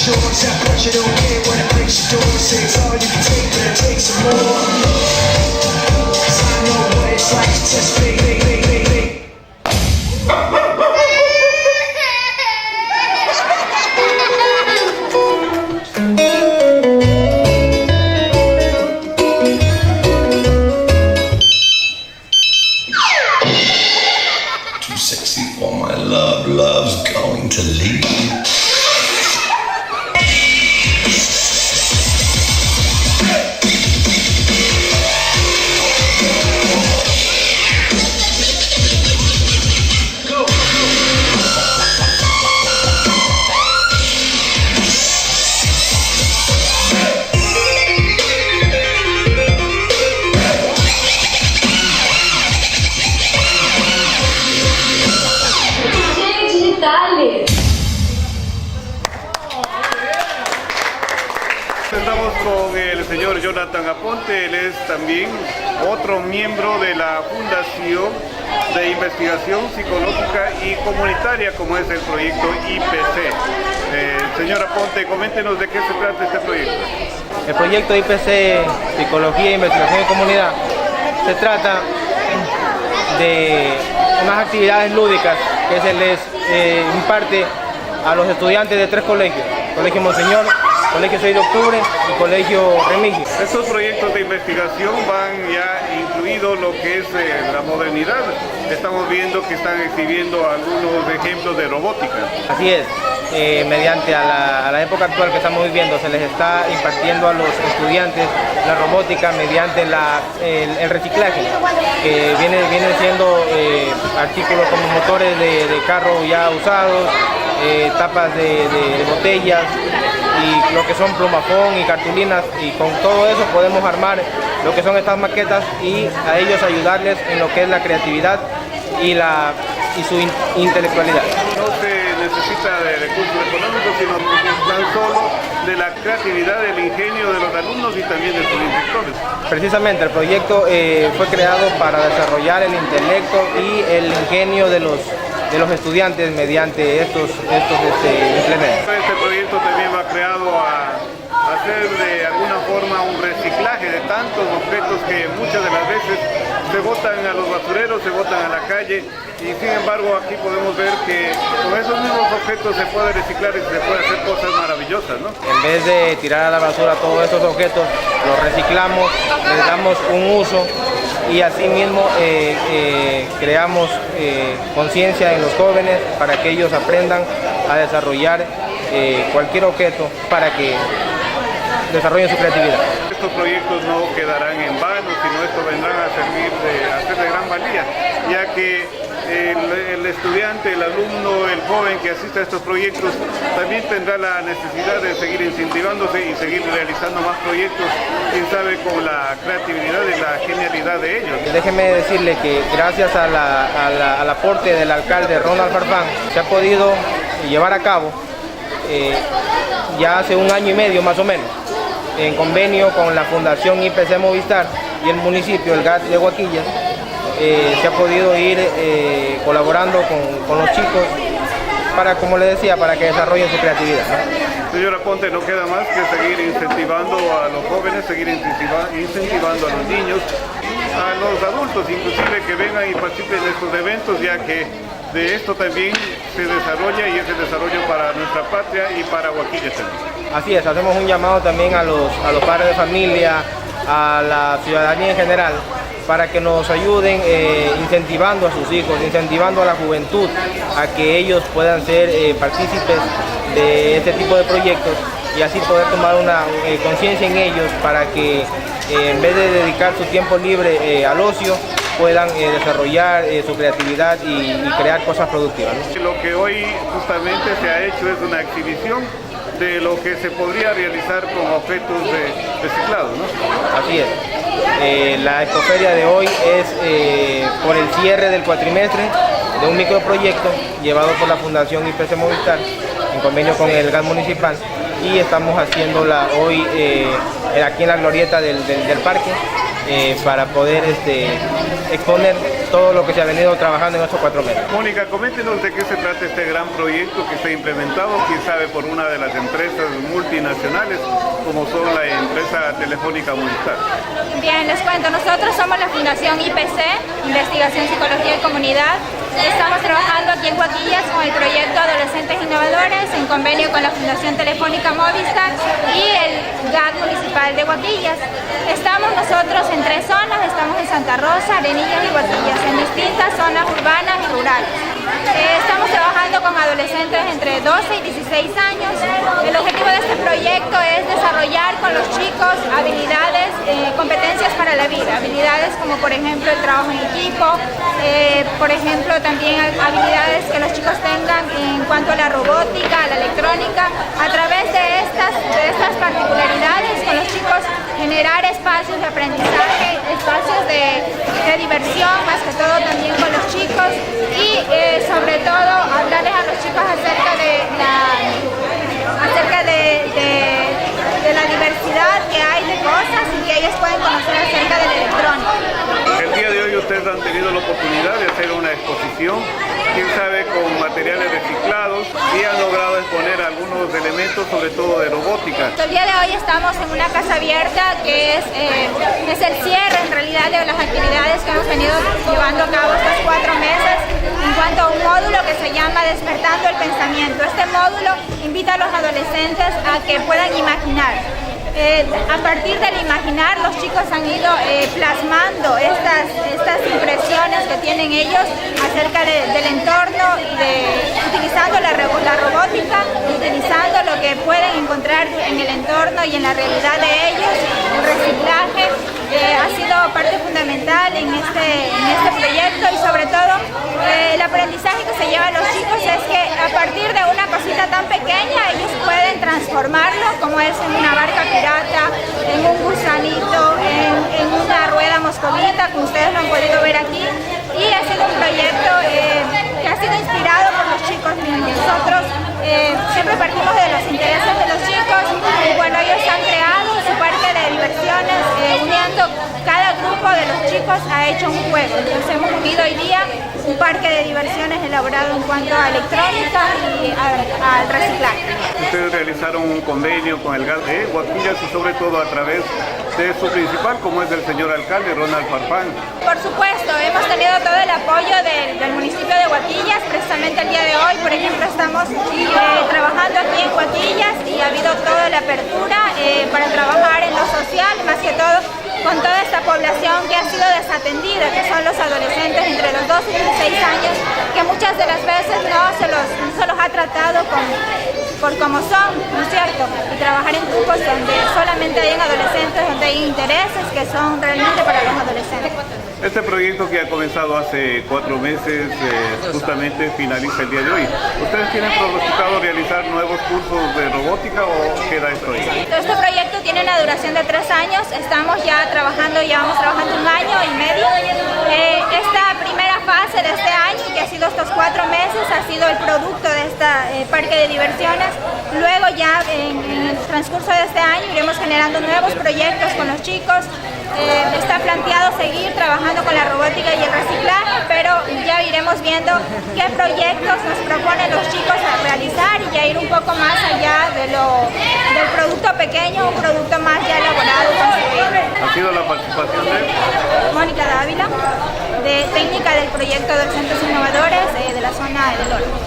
shorts, that but you don't get when it breaks your door. Says all you can take, better take some more. 'Cause I know what it's like to test me. Too sexy for my love, love's going to leave. Estamos con el señor Jonathan Aponte, él es también otro miembro de la Fundación de Investigación Psicológica y Comunitaria, como es el proyecto IPC. Señor Aponte, coméntenos de qué se trata este proyecto. El proyecto IPC, Psicología, Investigación y Comunidad, se trata de unas actividades lúdicas que se les imparte a los estudiantes de 3 colegios: Colegio Monseñor, Colegio 6 de Octubre y Colegio Remigio. Estos proyectos de investigación van ya incluidos lo que es la modernidad. Estamos viendo que están exhibiendo algunos ejemplos de robótica. Así es, mediante a la época actual que estamos viviendo, se les está impartiendo a los estudiantes la robótica mediante el reciclaje, que viene siendo artículos como motores de carros ya usados, tapas de botellas, y lo que son plumafón y cartulinas, y con todo eso podemos armar lo que son estas maquetas y a ellos ayudarles en lo que es la creatividad y su intelectualidad. No se necesita de recursos económicos, sino tan solo de la creatividad, del ingenio de los alumnos y también de sus instructores. Precisamente el proyecto fue creado para desarrollar el intelecto y el ingenio de los estudiantes mediante estos implementos. Este proyecto también va creado a hacer de alguna forma un reciclaje de tantos objetos que muchas de las veces se botan a los basureros, se botan a la calle, y sin embargo aquí podemos ver que con esos mismos objetos se puede reciclar y se puede hacer cosas maravillosas, ¿no? En vez de tirar a la basura todos estos objetos, los reciclamos, les damos un uso y asimismo creamos conciencia en los jóvenes para que ellos aprendan a desarrollar cualquier objeto para que desarrollen su creatividad. Estos proyectos no quedarán en vano, sino estos vendrán a ser de gran valía, ya que el estudiante, el alumno, el joven que asista a estos proyectos también tendrá la necesidad de seguir incentivándose y seguir realizando más proyectos, quién sabe, con la creatividad y la genialidad de ellos. Déjeme decirle que gracias al aporte del alcalde Ronald Farfán se ha podido llevar a cabo ya hace 1 año y medio más o menos, en convenio con la Fundación IPC Movistar y el municipio, el GAT de Huaquillas, se ha podido ir colaborando con los chicos para, como les decía, para que desarrollen su creatividad, ¿no? Señor Aponte, no queda más que seguir incentivando a los jóvenes, seguir incentivando a los niños, a los adultos inclusive, que vengan y participen en estos eventos, ya que de esto también se desarrolla y es el desarrollo para nuestra patria y para Huaquillas también. Así es, hacemos un llamado también a los padres de familia, a la ciudadanía en general, para que nos ayuden incentivando a sus hijos, incentivando a la juventud a que ellos puedan ser partícipes de este tipo de proyectos y así poder tomar una conciencia en ellos para que en vez de dedicar su tiempo libre al ocio, puedan desarrollar su creatividad y crear cosas productivas, ¿no? Lo que hoy justamente se ha hecho es una exhibición de lo que se podría realizar con objetos reciclados, ¿no? Así es. La expoferia de hoy es por el cierre del cuatrimestre de un microproyecto llevado por la Fundación IPC Movistar en convenio con el GAT municipal, y estamos haciéndola hoy aquí en la glorieta del parque para poder exponer todo lo que se ha venido trabajando en estos 4 meses. Mónica, coméntenos de qué se trata este gran proyecto que está implementado, quién sabe, por una de las empresas multinacionales como son la empresa Telefónica Movistar. Bien, les cuento, nosotros somos la Fundación IPC, Investigación, Psicología y Comunidad. Estamos trabajando aquí en Huaquillas con el proyecto Adolescentes Innovadores en convenio con la Fundación Telefónica Movistar y el GAC Municipal de Huaquillas. Estamos nosotros en 3 zonas, estamos en Santa Rosa, Arenillas y Huaquillas, en distintas zonas urbanas y rurales. Estamos trabajando con adolescentes entre 12 y 16 años. El objetivo de este proyecto es desarrollar con los chicos habilidades, competencias para la vida, habilidades como por ejemplo el trabajo en equipo, por ejemplo también habilidades que los chicos tengan en cuanto a la robótica, a la electrónica. A través de estas particularidades con los chicos generar espacios de aprendizaje, espacios de diversión, más que todo también con los chicos y sobre todo hablarles a los chicos acerca de la diversidad que hay de cosas y que ellos pueden conocer acerca de la electrónica. El día de hoy ustedes han tenido la oportunidad de hacer una exposición, quién sabe, con materiales reciclados y han logrado exponer algunos elementos, sobre todo de robótica. El día de hoy estamos en una casa abierta que es el cierre en realidad de las actividades que hemos venido llevando a cabo estos 4 meses en cuanto a un módulo que se llama Despertando el Pensamiento. Este módulo invita a los adolescentes a que puedan imaginar. A partir del imaginar, los chicos han ido plasmando estas impresiones que tienen ellos acerca del entorno, utilizando la robótica, utilizando lo que pueden encontrar en el entorno y en la realidad de ellos. El reciclaje ha sido parte fundamental en este proyecto y sobre todo el aprendizaje que se llevan los chicos es que a partir de una cosita tan pequeña ellos pueden transformarlo, como es en una barca pirata, en un gusanito, en una rueda moscovita, como ustedes lo han podido ver aquí, y ha sido un proyecto que ha sido inspirado por los chicos mismos. Nosotros siempre partimos de los intereses de los chicos y bueno, ellos han creado su parque de diversiones uniendo cada grupo de los chicos ha hecho un juego. Entonces hemos unido hoy día un parque de diversiones elaborado en cuanto a electrónica y al reciclaje. Ustedes realizaron un convenio con el GAC de Huaquillas y sobre todo a través de su principal, como es el señor alcalde Ronald Farfán. Por supuesto, hemos tenido todo el apoyo del municipio de Huaquillas. Precisamente el día de hoy, por ejemplo, estamos trabajando aquí en Huaquillas y ha habido toda la apertura para trabajar en lo social, más que todo con toda esta población que ha sido desatendida, que son los adolescentes entre los 12 y 16 años, que muchas de las veces no se los ha tratado por como son, ¿no es cierto? Y trabajar en grupos donde solamente hay adolescentes, donde hay intereses que son realmente para los adolescentes. Este proyecto que ha comenzado hace 4 meses justamente finaliza el día de hoy. ¿Ustedes tienen pronosticado realizar nuevos cursos de robótica o queda esto ahí? Este proyecto tiene una duración de 3 años, estamos ya trabajando, llevamos trabajando 1 año y medio. Esta primera fase de este año, que ha sido estos 4 meses, ha sido el producto de este parque de diversiones. Luego ya en el transcurso de este año iremos generando nuevos proyectos con los chicos. Está planteado seguir trabajando con la robótica y el reciclaje, pero ya iremos viendo qué proyectos nos proponen los chicos a realizar y ya ir un poco más allá del producto pequeño, un producto más ya elaborado. ¿Ha sido la participación de Mónica Dávila, de técnica del proyecto Adolescentes Innovadores de la zona del Oro?